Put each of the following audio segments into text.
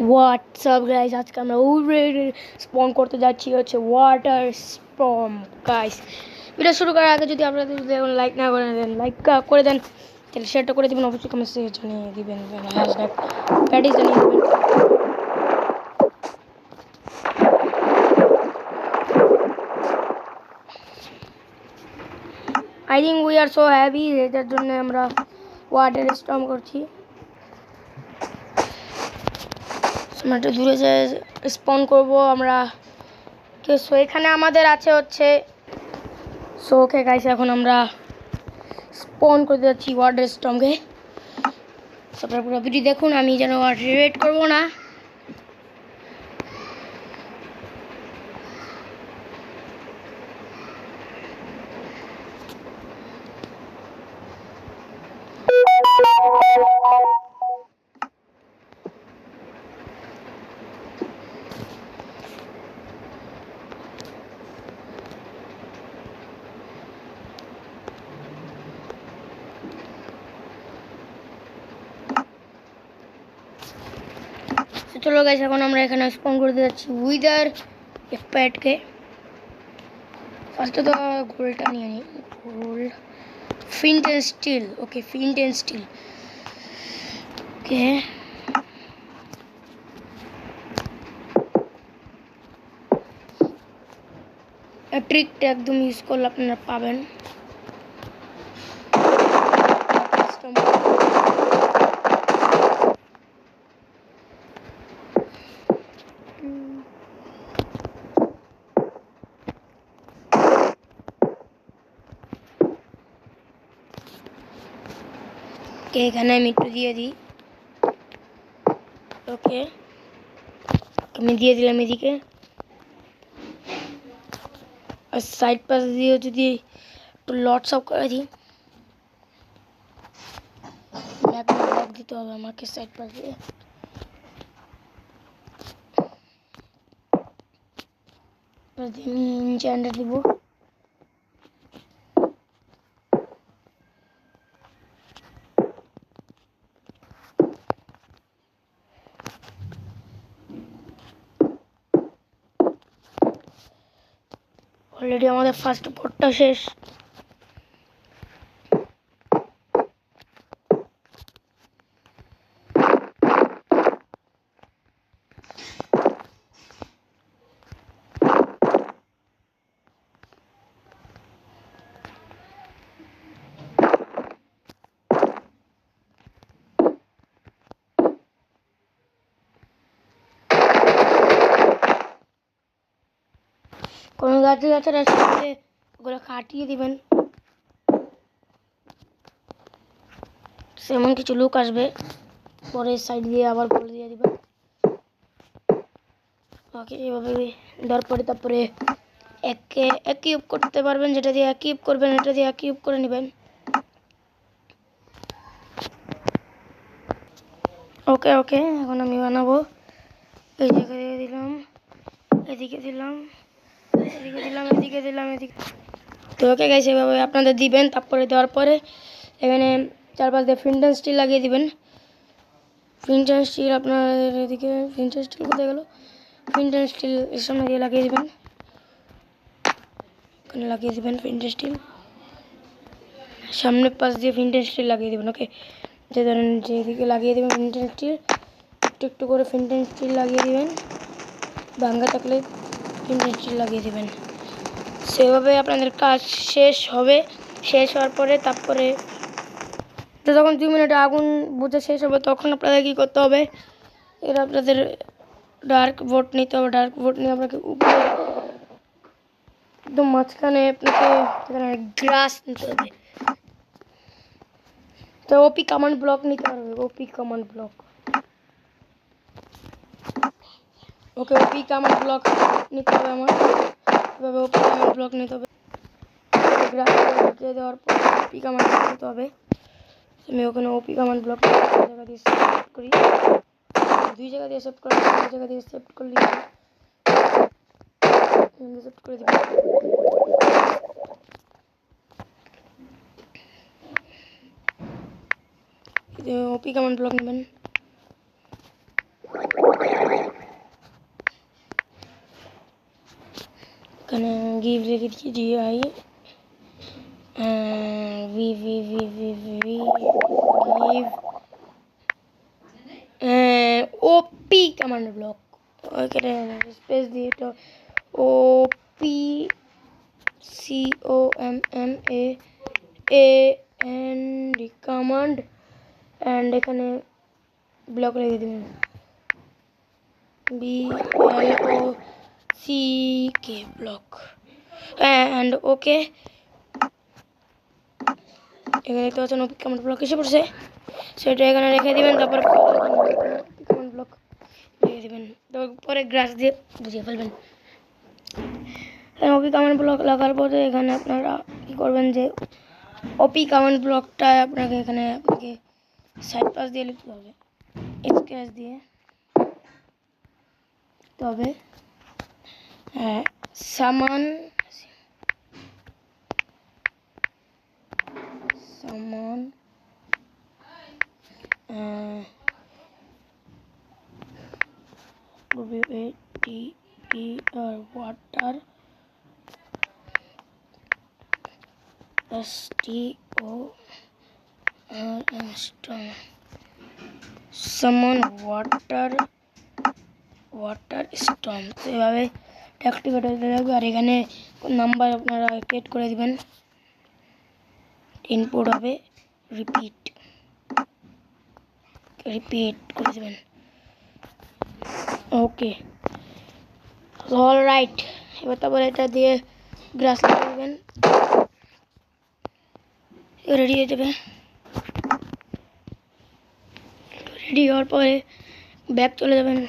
WhatsApp guys, আজকে আমরা স্পন করতে যাচ্ছি হচ্ছে ওয়াটার স্পম গাইস। ভিডিও শুরু করার আগে যদি আপনারা লাইক না করে দেন, লাইক করে দেন, তাহলে শেয়ারটা করে দেবেন, অবশ্যই কমেন্ট জানিয়ে দিবেন, হ্যাশট্যাগ প্যাডিস জানিয়ে দেবেন। I think we are so happy, এটার জন্য আমরা ওয়াটার স্পম করছি। আমরা একটু দূরে যে স্পন করবো আমরা। সো এখানে আমাদের আছে হচ্ছে ওকে গাইস, এখন আমরা স্পন করতে যাচ্ছি ওয়াটার স্টর্মকে। আপনারা পুরো ভিডিও দেখুন, আমি যেন ওয়েট করবো না। চলো গাইস, এখন আমরা এখানে স্পন করতে যাচ্ছি উইদার পেটকে। ফার্স্টে তো গোলটা নিয়ে নিই, goal feint and steal. Okay, feint and steal. Okay, ট্রিকটা একদম ইউজ করলে আপনারা পাবেন। এখানে আমি একটু দিয়ে দিই। ওকে, আমি দিয়ে দিলাম এদিকে। আর সাইড পাশ দিয়ে যদি একটু লটস আপ করে দিই, ব্যাক দিতে হবে আমাকে সাইড পাশ দিয়ে। ইনচান্টার দিব। অলরেডি আমাদের ফার্স্ট পটটা শেষ। কোনো গাছে গাছের সাথে ওগুলো কাটিয়ে দিবেন, সেমন কিছু লুক আসবে। পরে সাইড দিয়ে আবার করে দিয়ে দিবেন। ওকে, এভাবে দেওয়ার পরে তারপরে এক কিউব করতে পারবেন, যেটা দিয়ে এক কিউব করবেন, এটা দিয়ে এক কিউব করে নেবেন। ওকে ওকে, এখন আমি বানাবো। এই জায়গায় দিলাম, এদিকে দিলাম, এদিকে দিলাম, এদিকে দিলাম, এদিকে। তো ওকে গাইস, এভাবে আপনাদের দিবেন। তারপরে দেওয়ার পরে এখানে চারপাশ দিয়ে ফিন্টার স্টিল লাগিয়ে দিবেন। ফিন্টার স্টিল আপনার এদিকে, ফিন্টার স্টিল কোথায় গেল? ফিন্টার স্টিল এর সামনে দিয়ে লাগিয়ে দিবেন, ওখানে লাগিয়ে দিবেন ফিন্টার স্টিল। সামনের পাশ দিয়ে ফিন্টার স্টিল লাগিয়ে দেবেন। ওকে, যে ধরেন যেদিকে লাগিয়ে দেবেন ফিন্টার স্টিল, একটু একটু করে ফিন্টার স্টিল লাগিয়ে দেবেন। ভাঙ্গা থাকলে ফিন্টার স্টিল লাগিয়ে দেবেন। সেভাবে আপনাদের কাজ শেষ হবে। শেষ হওয়ার পরে তারপরে যখন 2 মিনিটে আগুন বুঝে শেষ হবে, তখন আপনাদের কী করতে হবে? এরা আপনাদের ডার্ক ভোট নিতে হবে। ডার্ক ভোট নিয়ে আপনাকে উপরে একদম মাঝখানে আপনাকে গ্রাস নিতে হবে। তো ওপি কমান্ড ব্লক নিতে পারবে, ওপি কমান্ড ব্লক। ওকে, ওপি কমান্ড ব্লক নিতে হবে আমার। এভাবে ওপি কমান্ড ব্লক নিতে হবে। গ্রাস ঢুকিয়ে দেওয়ার পর ওপি কমান্ড ব্লক নিতে হবে। আমি ওখানে ওপি কমান্ড ব্লক জায়গা দিয়ে সেট করি, 2 জায়গা দিয়ে সেট করি, 2 জায়গা দিয়ে সেট করলে সেট করে দিই। ওপি কমান্ড ব্লক নেবেন। এখানে গিভ রেখে দিচ্ছি GI V V V V V give OP command block ওইখানে স্পেস দিয়ে এটা ওপি COMMAND কমান্ড অ্যান্ড এখানে ব্লক লিখে দেবেন BLOCK ব্লক অ্যান্ড ওকে। এখানে দেখতে পাচ্ছেন ওপি কমান্ড ব্লক এসে পড়ছে, সেটা এখানে রেখে দিবেন। তারপর কমান্ড ব্লক রেখে দিবেন, তারপর পরে গ্রাস দিয়ে বুঝিয়ে ফেলবেন। ওপি কমান্ড ব্লক লাগার পরে এখানে আপনারা কী করবেন যে ওপি কমান্ড ব্লকটা আপনাকে সাইড পাস দিয়ে লিখতে হবে, স্ক্র্যাচ দিয়ে। তবে সামান water STORM সামান ওয়াটার স্টর্ম এভাবে অ্যাক্টিভেট হতে থাকবে। আর এখানে নাম্বার আপনারা ক্রিয়েট করে দিবেন, ইনপুট হবে রিপিট করে দেবেন। ওকে অলরাইট, এবার তারপরে এটা দিয়ে গ্রাস লাগিয়ে দেবেন, রেডি হয়ে যাবে। রেডি হওয়ার পরে ব্যাক চলে যাবেন।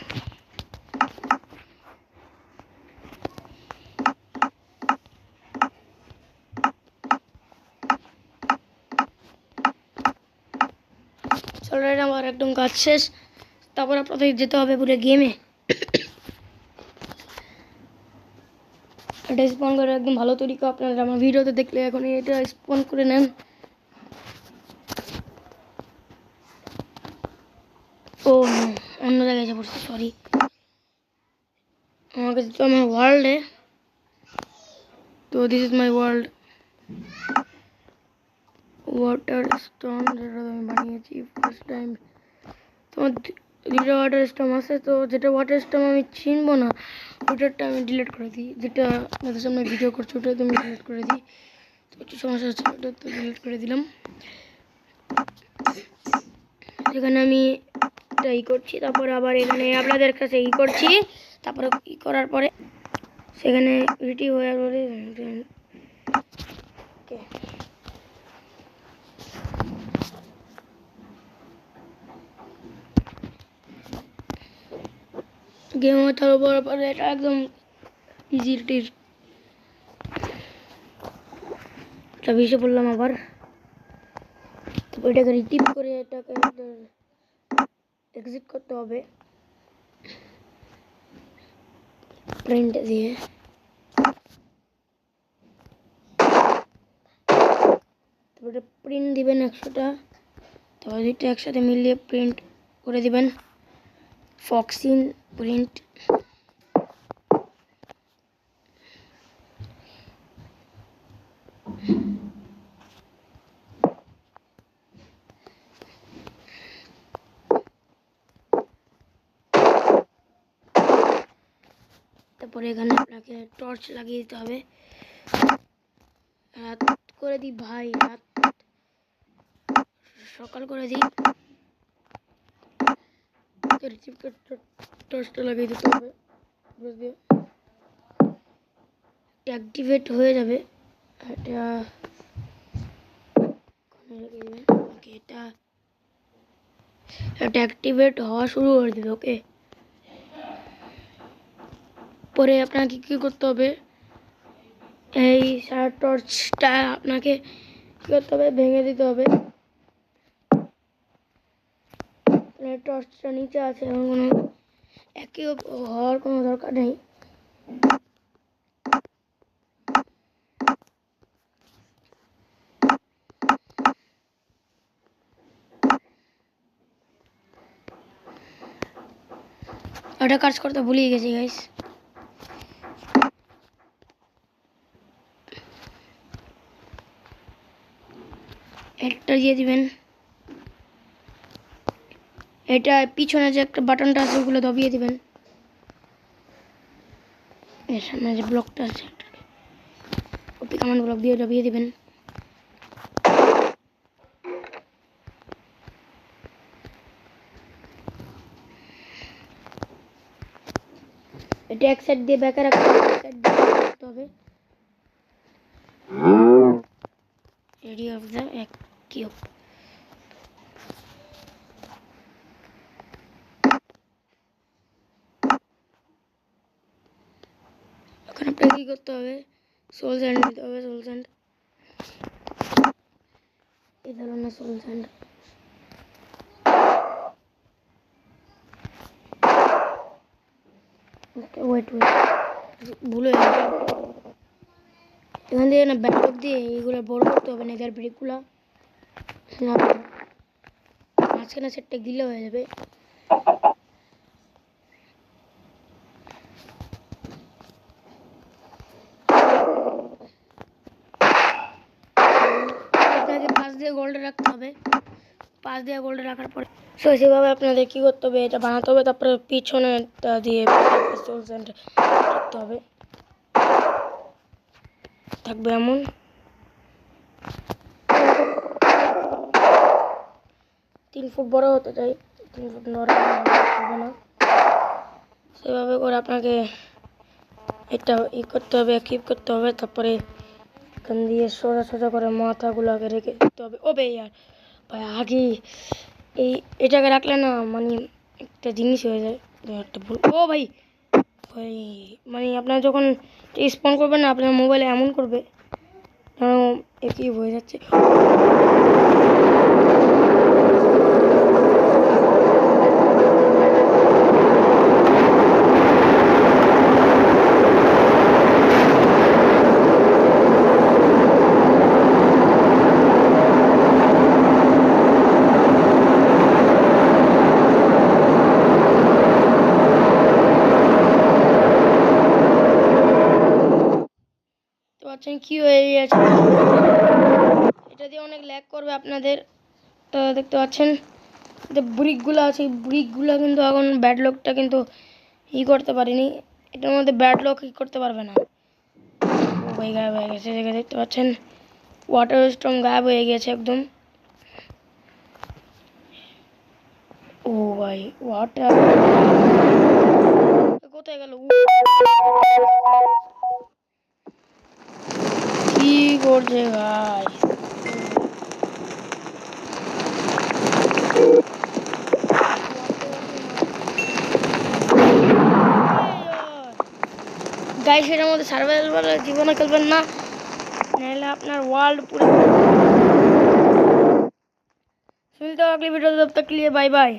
অলরাইট আমার একদম কাজ শেষ। তারপর আপনাদের যেতে হবে পুরো গেমে। এটা স্পন করে একদম ভালো তরিকা, আপনারা আমার ভিডিওতে দেখলে এখন এটা স্পন করে নেন। ও অন্য জায়গায় যা পড়ছি, সরি। আমাকে যেতে আমার ওয়ার্ল্ডে, তো this is my world. Water stone যেটা আমি বানিয়েছি ফার্স্ট টাইম। তোমার দুটো ওয়াটার স্টোন আছে, তো যেটা ওয়াটার স্টোন আমি চিনবো না ওটারটা আমি ডিলিট করে দিই। যেটা আপনাদের সামনে ভিডিও করছি ওটা তো আমি ডিলিট করে দিই, তো একটু সমস্যা হচ্ছে, ওটা তো ডিলিট করে দিলাম। এখানে আমি এটা করছি, তারপরে আবার এখানে আপনাদের কাছে করছি। তারপরে করার পরে সেখানে রেডি হয়ে পরে গেম চালু করার পরে এটা একদম ইজি টির এটা ভেসে পড়লাম আবার। তারপর এটাকে রিটিপ করে এটাকে এক্সিট করতে হবে প্রিন্ট দিয়ে। তারপরে প্রিন্ট দিবেন 100টা, তারপরে দুইটা একসাথে মিলিয়ে প্রিন্ট করে দিবেন ফক্সিন প্রিন্ট। তারপরে এখানে আপনাকে টর্চ লাগিয়ে দিতে হবে। রাত করে দিই ভাই, রাত সকাল করে দিই। টর্চটা লাগিয়ে দিতে হবে, অ্যাক্টিভেট হয়ে যাবে। এটা এটা অ্যাক্টিভেট হওয়া শুরু করে দেবে। ওকে, পরে আপনাকে কী করতে হবে, এই টর্চটা আপনাকে কী করতে হবে, ভেঙে দিতে হবে। টর্চটা নিচে আছে, এমন কোনো একই হওয়ার কোনো দরকার নেই। ওটা কাজ করতে ভুলিয়ে গেছি গাইস। একটা দিয়ে দিবেন। এটা পিছনে যে একটা বাটনটা আছে ওগুলো দবিয়ে দিবেন। এর সামনে যে ব্লকটা আছে ওপি কমান্ড ব্লক দিয়ে দবিয়ে দিবেন। এটা এক সাইড দিয়ে ব্যাকে রাখতে হবে। রেডি অফ দ্য এক কিউব। এখন আপনাকে কি করতে হবে, সোল স্যান্ড দিতে হবে। সোল স্যান্ড এই ধরনের সোল স্যান্ড। ওয়েট ভুল হয়ে গেছে। এখান থেকে না ব্যাকআপ দিয়ে এইগুলো বড় করতে হবে না, এদের ব্রেকগুলো মাঝখানে সেটটা দিলে হয়ে যাবে। আপনাকে পাশ দিয়ে গোল্ডে রাখতে হবে। পাশ দিয়ে গোল্ডে রাখার পরে সো সেভাবে আপনাদের কী করতে হবে, এটা বানাতে হবে। তারপরে পিছনেটা দিয়ে সোল স্যান্ড রাখতে হবে। থাকবে এমন 3 ফুট বড় হতে চাই, 3 ফুট নরম হবে না। সেভাবে করে আপনাকে এটা করতে হবে, কিপ করতে হবে। তারপরে এখান দিয়ে সোজা সোজা করে মাথাগুলোকে রেখে দিতে হবে। ও ইয়ার ভাই আগে এটাকে রাখলে না মানে একটা জিনিস হয়ে যায়, একটা ভুল। ও ভাই ভাই মানে আপনার যখন স্পন করবেন না আপনার মোবাইলে এমন করবে একই হয়ে যাচ্ছে। কি হয়ে গেছে, এটা দিয়ে অনেক ল্যাগ করবে আপনাদের। তো দেখতে পাচ্ছেন যে ব্রিকগুলো আছে, ব্রিকগুলো কিন্তু এখন ব্যাডলকটা কিন্তু করতে পারিনি। এটার মধ্যে ব্যাডলক করতে পারবে না। ওই গায়েব হয়ে গেছে, দেখতে পাচ্ছেন ওয়াটার স্টর্ম গায়েব হয়ে গেছে একদম। ও ভাই ওয়াটার কোথায় গেল, কি করছে ভাই। গাইস এর মধ্যে সার্ভাইভাল জীবনে খেলবেন না, নাহলে আপনার ওয়ার্ল্ড পুরো। सुनते हो अगली वीडियो, तब तक के लिए बाय बाय।